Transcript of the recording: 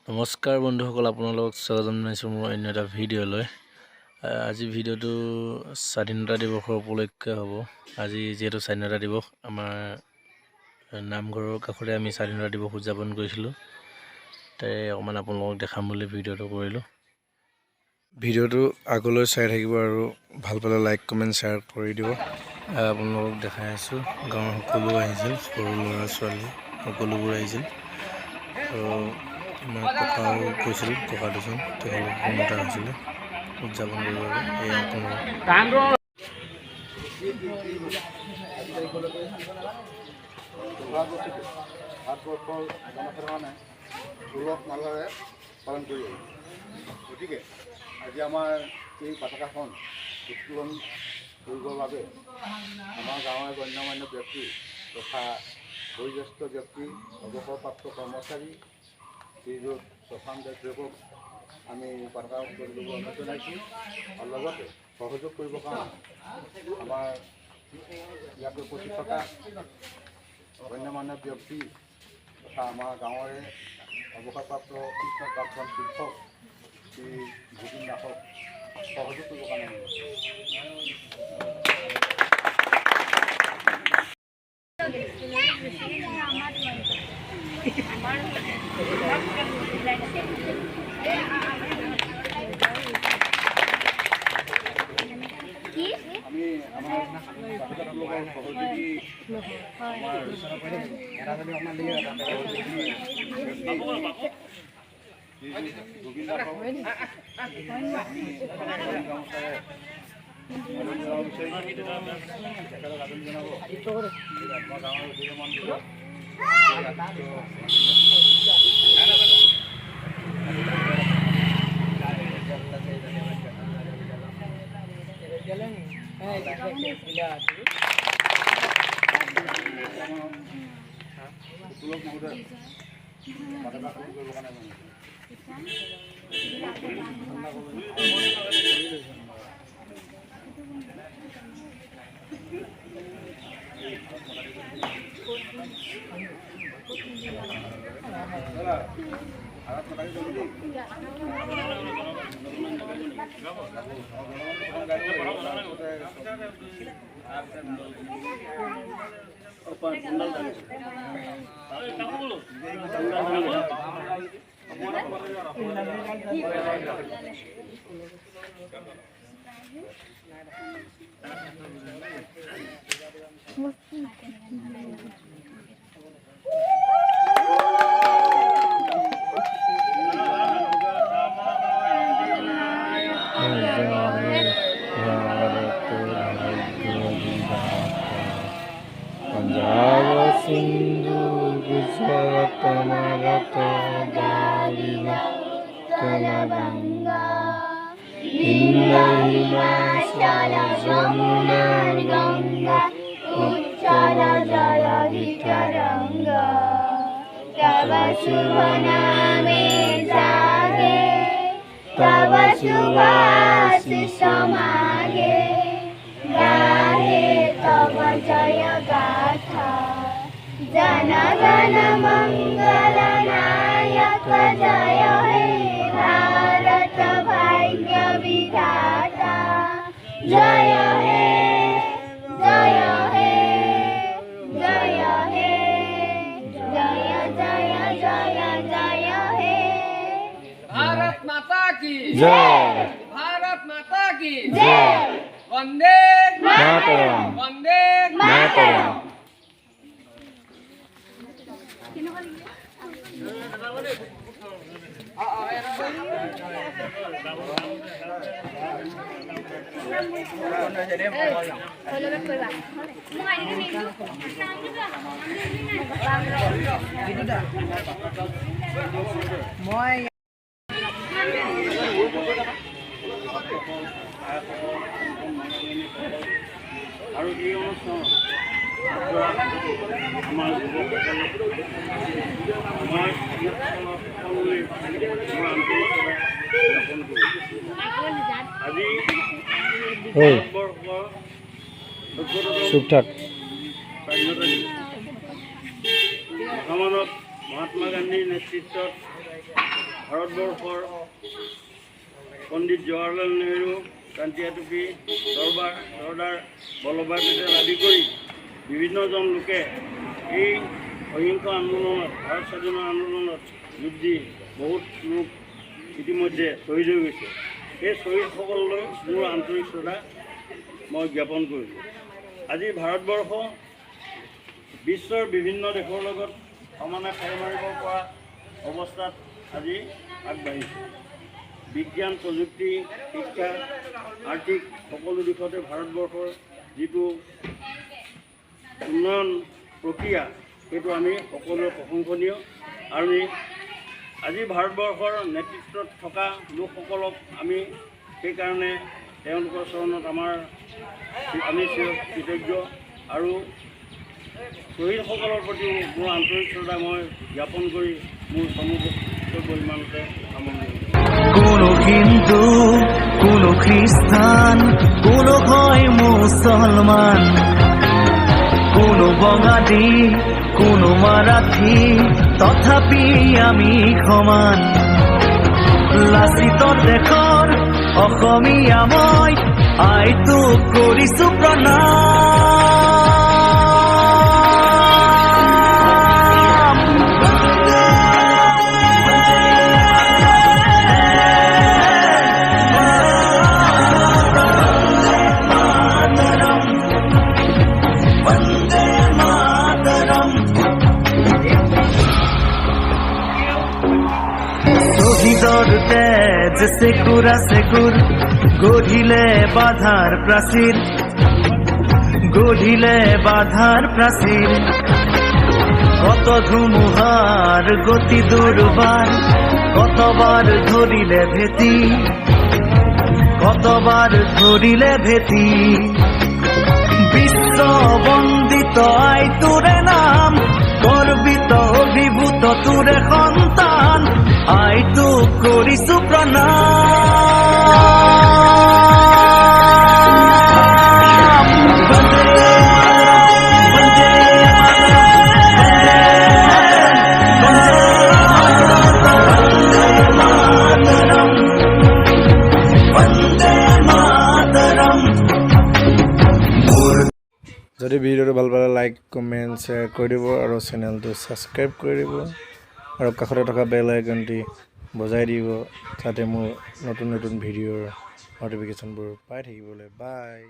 নমস্কাৰ বন্ধুসকল, আপোনালোকক স্বাগতম জনাইছোঁ মোৰ অন্য এটা ভিডিঅ'লৈ। আজি ভিডিঅ'টো স্বাধীনতা দিৱসৰ উপলক্ষে হ'ব। আজি যিহেতু স্বাধীনতা দিৱস, আমাৰ নামঘৰৰ কাষতে আমি স্বাধীনতা দিৱস উদযাপন কৰিছিলোঁ। তাই অকণমান আপোনালোকক দেখাম বুলি ভিডিঅ'টো কৰিলোঁ। ভিডিঅ'টো আগলৈ চাই থাকিব আৰু ভাল পালে লাইক কমেণ্ট শ্বেয়াৰ কৰি দিব। আপোনালোকক দেখাই আছোঁ, গাঁৱৰ সকলো আহিছিল, সৰু ল'ৰা ছোৱালী সকলোবোৰ আহিছিল। আৰু আমাৰ ককাও কৈছিল, ককা দুজন তেওঁলোক মতা হৈছিলে উদযাপন কৰিবৰ বাবে। এয়া আপোনালোক ভাৰতবৰ্ষৰ জনসাধাৰণে উলহ মালহেৰে পালন কৰি আহিছে। গতিকে আজি আমাৰ এই পতাকাখন উত্তোলন কৰিবৰ বাবে আমাৰ গাঁৱৰ গণ্যমান্য ব্যক্তি তথা বয়োজ্যেষ্ঠ ব্যক্তি, অৱসৰপ্ৰাপ্ত কৰ্মচাৰী শ্ৰীযুত শশাংক দেৱক আমি পতাকা উত্তোলন কৰিব অনুৰোধ জনাইছোঁ। আৰু লগতে সহযোগ কৰিবৰ কাৰণে আমাৰ ইয়াত উপস্থিত থকা গণ্যমান্য ব্যক্তি তথা আমাৰ গাঁৱৰে অৱসৰপ্ৰাপ্ত প্ৰাক্তন শিক্ষক শ্ৰী ভূপেন দাসক সহযোগ কৰিবৰ কাৰণে আমি আমাৰ সহযোগী पंजाब सिंधु गुजरात मराठ द्राविड गंगा हिंद हिमाचल जमुना गंगा उत्कल जलधि तरंगा तव शुभ नामे जागे तव शुभ आशीष मागे गाहे तव जय गाथा जन गण मंगल नायक जय हे भारत भाग्य विधाता जय हे जय हे जय हे जय जय जय जय हे भारत माता की जय, भारत माता की जय, वंदे मातरम, वंदे मातरम। মই আৰু এই অনুষ্ঠানত আমাৰ যুৱকসকলে আমাৰ সকলোৱে মোৰ আন্তৰিকতাৰে জ্ঞাপন কৰিছোঁ। আজি ভাৰতবৰ্ষৰ চুপ থাক। স্বাধীনতা দিৱস মহামানৱ মহাত্মা গান্ধীৰ নেতৃত্বত ভাৰতবৰ্ষৰ পণ্ডিত জৱাহৰলাল নেহৰু, কান্তিয়া টুপী, চৰ্দাৰ বল্লভভাই পেটেল আদি কৰি বিভিন্নজন লোকে এই অহিংস আন্দোলনত, ভাৰত স্বাধীনতা আন্দোলনত যোগ দি বহুত লোক ইতিমধ্যে শ্বহীদ হৈ গৈছে। সেই শ্বহীদসকললৈ মোৰ আন্তৰিক শ্ৰদ্ধা মই জ্ঞাপন কৰিছোঁ। আজি ভাৰতবৰ্ষ বিশ্বৰ বিভিন্ন দেশৰ লগত সমানে খাই মাৰিব পৰা অৱস্থাত আজি আগবাঢ়িছে। বিজ্ঞান, প্ৰযুক্তি, শিক্ষা, আৰ্থিক সকলো দিশতে ভাৰতবৰ্ষৰ যিটো উন্নয়ন প্ৰক্ৰিয়া সেইটো আমি সকলোৱে প্ৰশংসনীয়। আৰু আজি ভাৰতবৰ্ষৰ নেতৃত্বত থকা লোকসকলক আমি সেইকাৰণে তেওঁলোকৰ চৰণত আমি কৃতজ্ঞ। আৰু শ্বহীদসকলৰ প্ৰতি মোৰ আন্তৰিক শ্ৰদ্ধা মই জ্ঞাপন কৰি মোৰ সমুপক্ষ ইমানতে সামৰণি মাৰিছোঁ। কোনো হিন্দু, কোনো খ্রিস্টান, কোনো হয় মুসলমান, কোনো বঙালী, কোনো মারাঠী, তথাপি আমি সমান। লাচিত দেশৰ অসমীয়া মই আইটোক কৰিছো প্ৰণাম। শহীদৰ তেজ চেকুৰা চেকুৰ গঢ়িলে বাধাৰ প্ৰাচীৰ, গঢ়িলে বাধাৰ প্ৰাচীৰ। কত ধুমুহাৰ গতি দুৰ্বাৰ, কতবাৰ ধৰিলে ভেটি, কতবাৰ ধৰিলে ভেটি। বিশ্ব বন্দিত আইটোৰে নাম, গৰ্বিত অভিভূত তোৰে সন্তান, আইটোক কৰিছো প্ৰণাম। বন্দে বন্দে মাতৰম, বন্দে মাতৰম। যদি ভিডিঅ'টো ভাল পালে লাইক, কমেণ্ট, শ্বেয়াৰ কৰি দিব আৰু চেনেলটো ছাবস্ক্ৰাইব কৰি দিব আৰু কাষতে থকা বেল আইকনটি বজাই দিব যাতে মোৰ নতুন নতুন ভিডিঅ'ৰ ন'টিফিকেশ্যনবোৰ পাই থাকিবলৈ। বাই।